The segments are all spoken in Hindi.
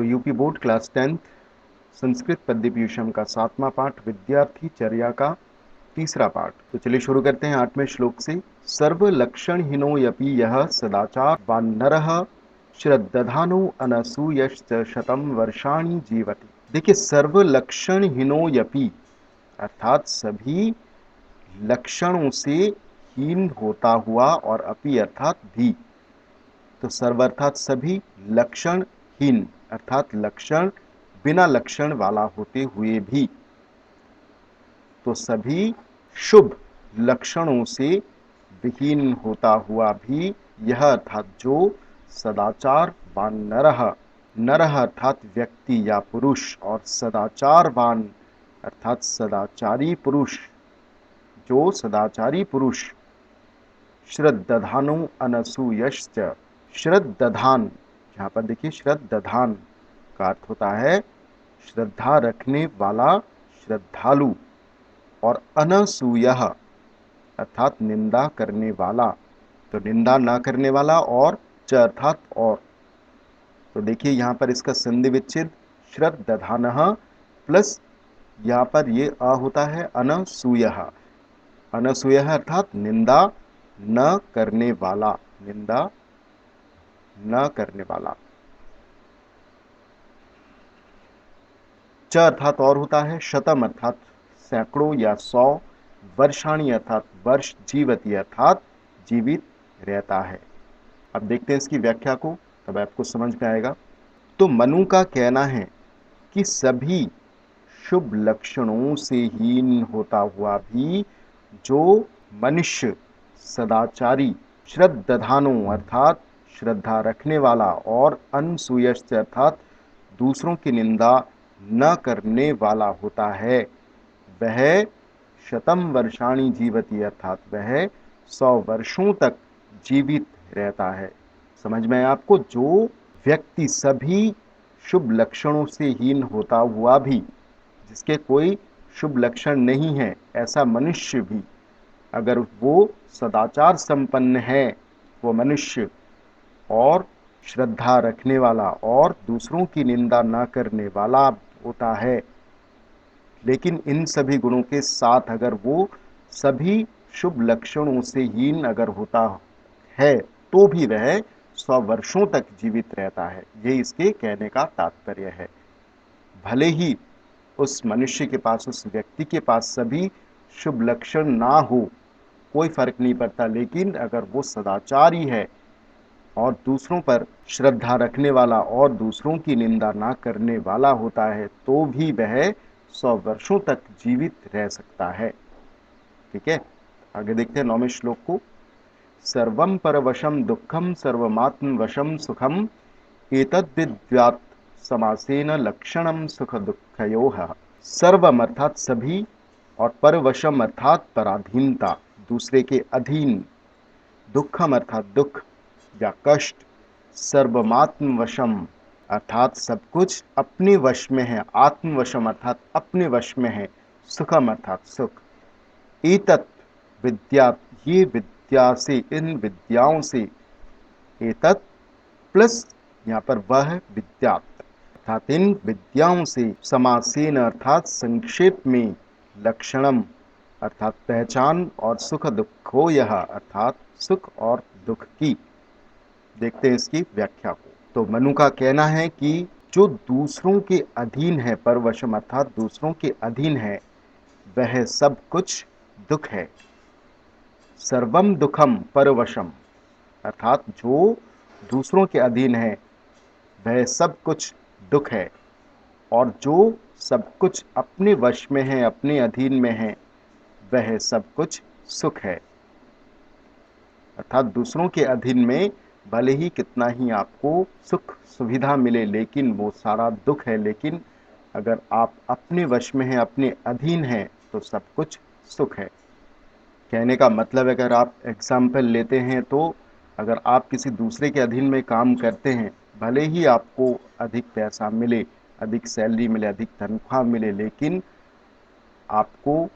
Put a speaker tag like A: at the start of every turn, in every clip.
A: UP board class 10th Sanskrit पद्य पीयूषम का 7वां पाठ विद्यार्थी चर्या का तीसरा पाठ। तो चलिए शुरू करते हैं 8वें श्लोक से। सर्व लक्षण हीनो यपि यह सदाचार वानरः श्रद्धानो अनसूयश्च शतम वर्षाणि जीवति। देखिए, सर्व लक्षण हीनो यपि अर्थात सभी लक्षणों से हीन होता हुआ, और अपि अर्थात भी। तो सर्व अर्थात सभी, लक्षण हीन अर्थात लक्षण बिना लक्षण वाला होते हुए भी। तो सभी शुभ लक्षणों से विहीन होता हुआ भी यह अर्थात जो सदाचार वान नरः, नरः अर्थात व्यक्ति या पुरुष, और सदाचारवान अर्थात सदाचारी पुरुष, जो सदाचारी पुरुष। श्रद्धानो अनसूयश्च, श्रद्धान, यहाँ पर देखिए श्रद्धान का अर्थ होता है श्रद्धा रखने वाला, श्रद्धालु, और अनसूयः अर्थात निंदा करने वाला। तो निंदा ना करने वाला, और च अर्थात और। तो देखिए यहाँ पर इसका संधि विच्छेद श्रद्धानः प्लस यहाँ पर ये अ होता है अनसूयः। अनसूयः अर्थात निंदा न करने वाला, निंदा न करने वाला। च अर्थात और होता है, शतम अर्थात सैकड़ों या 100, वर्षाणी अर्थात वर्ष, जीवती अर्थात जीवित रहता है। अब देखते हैं इसकी व्याख्या को, तब आपको समझ में आएगा। तो मनु का कहना है कि सभी शुभ लक्षणों से हीन होता हुआ भी जो मनुष्य सदाचारी, श्रद्धानो अर्थात श्रद्धा रखने वाला, और अनसूयश्च अर्थात दूसरों की निंदा न करने वाला होता है, वह शतम वर्षाणि जीवति अर्थात वह 100 वर्षों तक जीवित रहता है। समझ में आया आपको? जो व्यक्ति सभी शुभ लक्षणों से हीन होता हुआ भी, जिसके कोई शुभ लक्षण नहीं है, ऐसा मनुष्य भी अगर वो सदाचार संपन्न है, वो मनुष्य, और श्रद्धा रखने वाला, और दूसरों की निंदा न करने वाला होता है, लेकिन इन सभी गुणों के साथ अगर वो सभी शुभ लक्षणों से हीन अगर होता है, तो भी वह 100 वर्षों तक जीवित रहता है। ये इसके कहने का तात्पर्य है। भले ही उस मनुष्य के पास, उस व्यक्ति के पास सभी शुभ लक्षण ना हो, कोई फर्क नहीं पड़ता, लेकिन अगर वो सदाचारी है और दूसरों पर श्रद्धा रखने वाला और दूसरों की निंदा ना करने वाला होता है, तो भी वह 100 वर्षों तक जीवित रह सकता है। ठीक है, आगे देखते हैं 9वें श्लोक को। सर्वम परवशम दुखम सर्वमात्म वशम सुखम एतद्विद्यात् समासेन लक्षणम सुख दुःखयोः। सर्वम अर्थात सभी, और परवशम अर्थात पराधीनता, दूसरे के अधीन, दुखम अर्थात दुख या कष्ट, सर्वमात्म वशम अर्थात सब कुछ अपने वश में है, आत्मवशम अर्थात अपने वश में है, सुखम अर्थात सुख। एतत् विद्या, ये विद्या से, इन विद्याओं से, एतत् प्लस यहाँ पर वह विद्या अर्थात इन विद्याओं से, समासेन अर्थात संक्षेप में, लक्षणम अर्थात पहचान, और सुख दुखो यह अर्थात सुख और दुख की। देखते हैं इसकी व्याख्या को। तो मनु का कहना है कि जो दूसरों के अधीन है, परवशम अर्थात दूसरों के अधीन है, वह सब कुछ दुख है। सर्वम दुखम परवशम अर्थात जो दूसरों के अधीन है, वह सब कुछ दुख है, और जो सब कुछ अपने वश में है, अपने अधीन में है, वह सब कुछ सुख है। अर्थात दूसरों के अधीन में भले ही कितना ही आपको सुख सुविधा मिले, लेकिन वो सारा दुख है। लेकिन अगर आप अपने वश में हैं, अपने अधीन हैं, तो सब कुछ सुख है। कहने का मतलब, अगर आप एग्जाम्पल लेते हैं, तो अगर आप किसी दूसरे के अधीन में काम करते हैं, भले ही आपको अधिक पैसा मिले, अधिक सैलरी मिले, अधिक तनख्वाह मिले, लेकिन आपको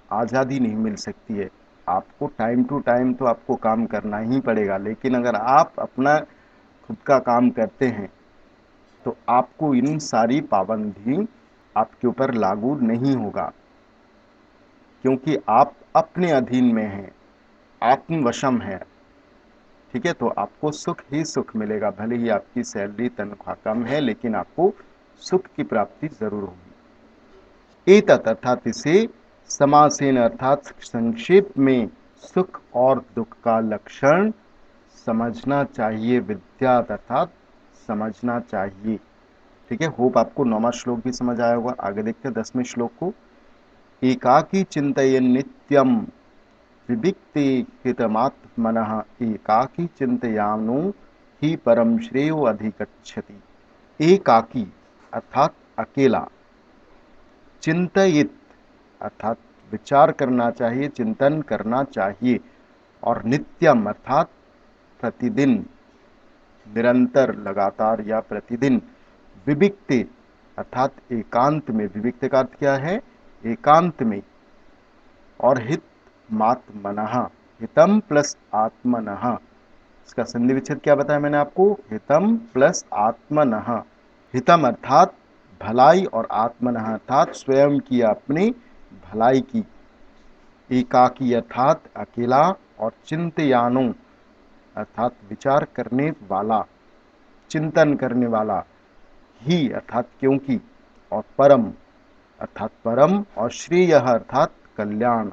A: आज़ादी नहीं मिल सकती है। आपको टाइम टू टाइम तो आपको काम करना ही पड़ेगा। लेकिन अगर आप अपना खुद का काम करते हैं, तो आपको इन सारी पाबंदी आपके ऊपर लागू नहीं होगा, क्योंकि आप अपने अधीन में हैं, आत्मवशम है। ठीक है, तो आपको सुख ही सुख मिलेगा, भले ही आपकी सैलरी तनख्वाह कम है, लेकिन आपको सुख की प्राप्ति जरूर होगी। एतत् अर्थात इसे समासेन अर्थात संक्षेप में सुख और दुख का लक्षण समझना चाहिए, विद्यात अर्थात समझना चाहिए। ठीक है, होप आपको 9वां श्लोक भी समझ आया होगा। आगे देखते हैं 10वें श्लोक को। एकाकी चिंतयन् नित्यम विविक्ते हितमात्मनः एकाकी चिंतयानो ही परम श्रेयो अधिगच्छति। एकाकी अर्थात अकेला, चिंतयित अर्थात विचार करना चाहिए, चिंतन करना चाहिए, और नित्यम अर्थात प्रतिदिन, निरंतर, लगातार या प्रतिदिन। विविक्ते अर्थात एकांत में, विविक्त का अर्थ क्या है, एकांत में, और हित मात्मनः, हितम प्लस आत्मनः, इसका संधि विच्छेद क्या बताया मैंने आपको, हितम प्लस आत्मनः। हितम अर्थात भलाई और आत्मनः अर्थात स्वयं की अपनी भलाई की। एकाकी अर्थात अकेला, और चिंतयानो अर्थात विचार करने वाला, चिंतन करने वाला, ही अर्थात क्योंकि, और परम अर्थात परम, और श्रेय अर्थात कल्याण,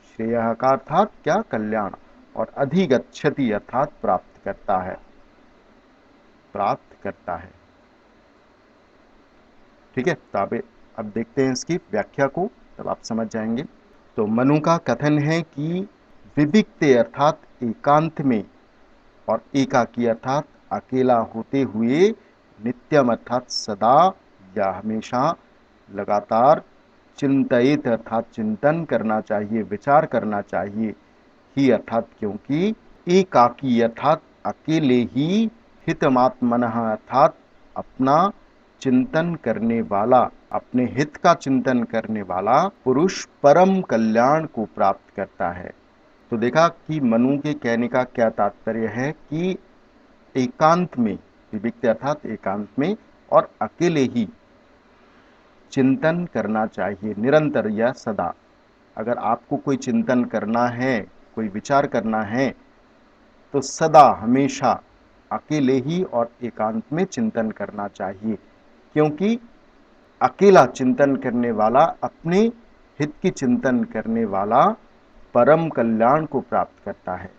A: श्रेय का अर्थात क्या, कल्याण, और अधिगच्छति अर्थात प्राप्त करता है, प्राप्त करता है। ठीक है, तो अब देखते हैं इसकी व्याख्या को, तब आप समझ जाएंगे। तो मनु का कथन है कि विविक्ते अर्थात एकांत में, और एकाकी अर्थात अकेला होते हुए, नित्यम अर्थात सदा या हमेशा, लगातार, चिंतित अर्थात चिंतन करना चाहिए, विचार करना चाहिए, ही अर्थात क्योंकि, एकाकी अर्थात अकेले ही, हितमात्मनः अर्थात अपना चिंतन करने वाला, अपने हित का चिंतन करने वाला पुरुष परम कल्याण को प्राप्त करता है। तो देखा कि मनु के कहने का क्या तात्पर्य है कि एकांत में, विविक्त अर्थात एकांत में, और अकेले ही चिंतन करना चाहिए, निरंतर या सदा। अगर आपको कोई चिंतन करना है, कोई विचार करना है, तो सदा हमेशा अकेले ही और एकांत में चिंतन करना चाहिए, क्योंकि अकेला चिंतन करने वाला, अपने हित की चिंतन करने वाला परम कल्याण को प्राप्त करता है।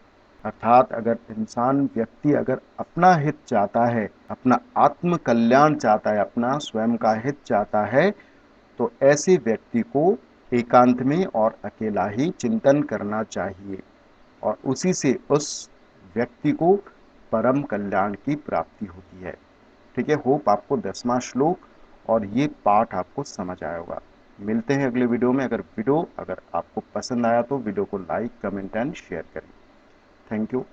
A: अर्थात अगर इंसान, व्यक्ति अगर अपना हित चाहता है, अपना आत्म कल्याण चाहता है, अपना स्वयं का हित चाहता है, तो ऐसे व्यक्ति को एकांत में और अकेला ही चिंतन करना चाहिए, और उसी से उस व्यक्ति को परम कल्याण की प्राप्ति होती है। ठीक है, होप आपको 10वां श्लोक और ये पाठ आपको समझ आया होगा। मिलते हैं अगले वीडियो में। अगर आपको पसंद आया तो वीडियो को लाइक, कमेंट एंड शेयर करें। Thank you.